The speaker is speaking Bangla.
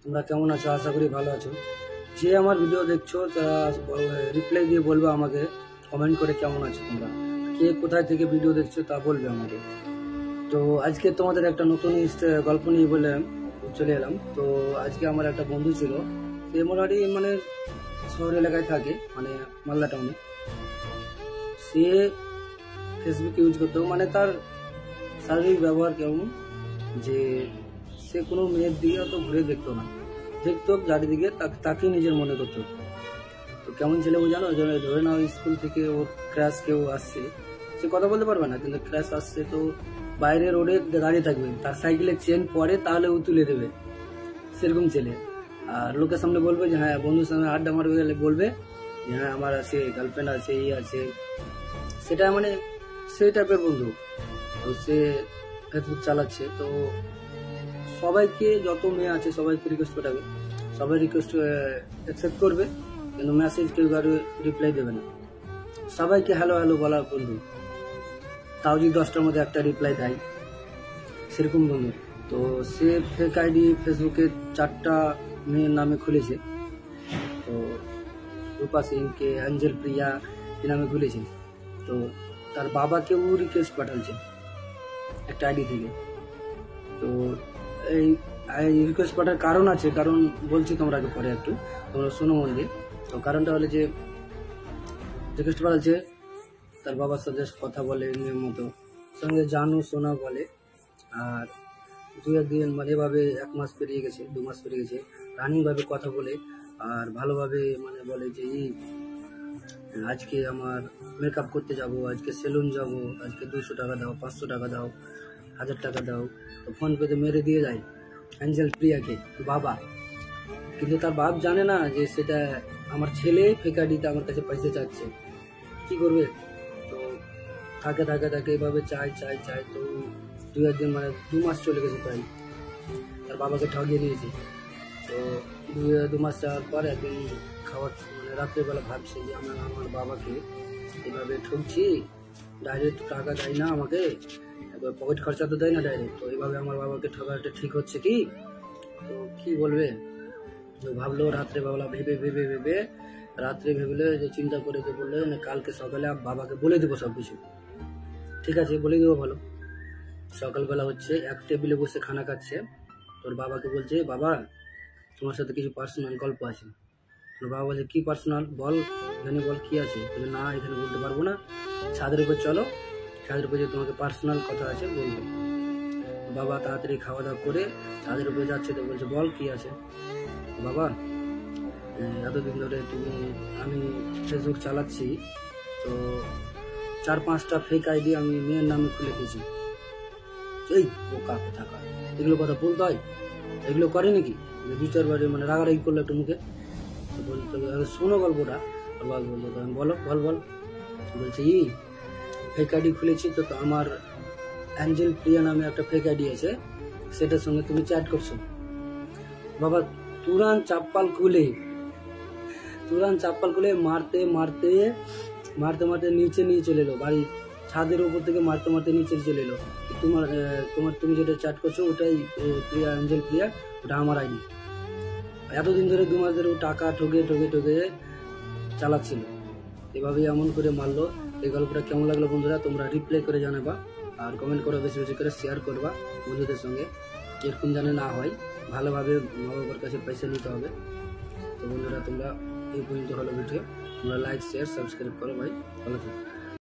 তোমরা কেমন আছো? আশা করি ভালো আছো। যে আমার ভিডিও দেখছো তারা রিপ্লাই দিয়ে বলবে আমাকে, কমেন্ট করে কেমন আছো তোমরা, কে কোথায় থেকে ভিডিও দেখছো তা বলবে আমাকে। তো আজকে তোমাদের একটা নতুন গল্প নিয়ে বলে চলে এলাম। তো আজকে আমার একটা বন্ধু ছিল, সে মোটামুটি মানে শহর এলাকায় থাকে, মানে মালদা টাউনে। সে ফেসবুক ইউজ করতো, মানে তার শারীরিক ব্যবহার কেমন যে সে কোনো মেয়ের দিকে অত ঘুরে দেখতো না, দেখতো চারিদিকে তাকে নিজের মনে করতো। তো কেমন ছেলে ও জানো, ধরে নাও স্কুল থেকে ওর ক্রাশ কেউ আসছে, সে কথা বলতে পারবে না কিন্তু ক্রাশ আসছে, তো বাইরে রোডে দাঁড়িয়ে থাকবে, তার সাইকেলে চেন পরে তাহলে ও তুলে দেবে, সেরকম ছেলে। আর লোকের সামনে বলবে যে হ্যাঁ, বন্ধুর সামনে আড্ডা মারবে গেলে বলবে যে হ্যাঁ আমার আছে, গার্লফ্রেন্ড আছে, এই আছে, সেটা মানে সেই টাইপের বন্ধু। তো সে ফেসবুক চালাচ্ছে, তো সবাইকে, যত মেয়ে আছে সবাইকে রিকোয়েস্ট পাঠাবে, সবাই রিকোয়েস্ট অ্যাকসেপ্ট করবে, কিন্তু মেসেজ কেউ কারো রিপ্লাই দেবে না। সবাইকে হ্যালো হ্যালো বলা বন্ধু, তাও যদি 10টার মধ্যে একটা রিপ্লাই দেয়, সেরকম বন্ধু। তো সে ফেক আইডি ফেসবুকে 4টা মেয়ের নামে খুলেছে। তো রূপা সিং কে, অঞ্জল প্রিয়া এ নামে খুলেছে। তো তার বাবাকেও রিকোয়েস্ট পাঠাচ্ছে একটা আইডি থেকে। তো এই রিকোয়েস্ট পাঠার কারণ আছে, কারণ বলছি তোমরা আগে পরে একটু, তোমরা শোনো মন দিয়ে। তো কারণটা হলো যে রিকোয়েস্ট পাঠাচ্ছে, তার বাবার সাথে কথা বলে, নিয়ম মতো সঙ্গে জানু সোনা বলে। আর 2-1 দিন মানে এভাবে 1 মাস পেরিয়ে গেছে, 2 মাস পেরিয়ে গেছে, রানিংভাবে কথা বলে। আর ভালোভাবে মানে বলে যে আজকে আমার মেকআপ করতে যাব, আজকে সেলুন যাব, আজকে 200 টাকা দাও, 500 টাকা দাও, 1000 টাকা দাও। তো ফোন পেতে মেরে দিয়ে যায় অ্যাঞ্জেল প্রিয়াকে বাবা, কিন্তু তার বাপ জানে না যে সেটা আমার ছেলে ফেক আইডিতে আমার কাছে পয়সা চাচ্ছে, কি করবে। তো থাকে এভাবে চাই। তো 2-1 দিন মানে 2 মাস চলে গেছে প্রায়, তার বাবাকে ঠগিয়ে দিয়েছে। তো 2 মাস যাওয়ার পর একদিন খাওয়ার মানে রাত্রেবেলা ভাবছে যে আমার বাবাকে এভাবে ঠকছি, ডাইরেক্ট টাকা দেয় না আমাকে, এবার পকেট খরচা তো দেয় না ডাইরেক্ট, তো এইভাবে আমার বাবাকে ঠকাটা ঠিক হচ্ছে কি, তো কি বলবে। তো ভাবলো, রাত্রে ভাবলা, ভেবে রাত্রে ভেবেলে যে চিন্তা করে যে বললে মানে কালকে সকালে বাবাকে বলে দেবো সব কিছু। ঠিক আছে, বলে দেবো, ভালো। সকালবেলা হচ্ছে এক টেবিলে বসে খানা খাচ্ছে, তোর বাবাকে বলছে বাবা তোমার সাথে কিছু পার্সোনাল গল্প আছে। তোর বাবা বলছে কি পার্সোনাল, বল এখানে, বল কি আছে। বলে না এখানে বলতে পারবো না, ছাদের উপর চলো, ছাদের উপর যে তোমাকে পার্সোনাল কথা আছে বলবো। বাবা তাড়াতাড়ি খাওয়া দাওয়া করে ছাদের উপরে যাচ্ছে, তো বলছে বল কি আছে। বাবা এতদিন ধরে আমি ফেসবুক চালাচ্ছি, তো 4-5টা ফেক আইডি আমি মেয়ের নামে খুলে দিয়েছি। এই বোকা কোথাকার, এগুলো কথা বলতে হয়, এগুলো করে নাকি? 2-4 বারে মানে রাগারাগি করলো একটু মুখে। তো বলতে শোনো গল্পটা, বলো, বল। বলছে ফেক আইডি খুলেছি, তো আমার অ্যাঞ্জেল প্রিয়া নামে একটা ফেক আইডি আছে, সেটার সঙ্গে তুমি চ্যাট করছো। বাবা তুরান চাপ্পাল খুলে মারতে নিচে নিয়ে চলে এলো, বাড়ি ছাদের উপর থেকে মারতে নিচে চলে এলো। তুমি যেটা চ্যাট করছো ওটাই প্রিয়া, অ্যাঞ্জেল প্রিয়া, ওটা আমার আইডি। এতদিন ধরে 2 মাস ধরে ও টাকা ঠকে চালাচ্ছিল, এভাবেই এমন করে মারলো। এই গল্পটা কেমন লাগলো বন্ধুরা, তোমরা রিপ্লাই করে জানাবা, আর কমেন্ট করো, বেশি বেশি করে শেয়ার করবা বন্ধুদের সঙ্গে, এরকম জানে না হয়, ভালোভাবে মা বাবার কাছে পয়সা নিতে হবে। তো বন্ধুরা তোমরা এই পর্যন্ত হলো ভিডিও, তোমরা লাইক শেয়ার সাবস্ক্রাইব করো ভাই, ভালো থাকো।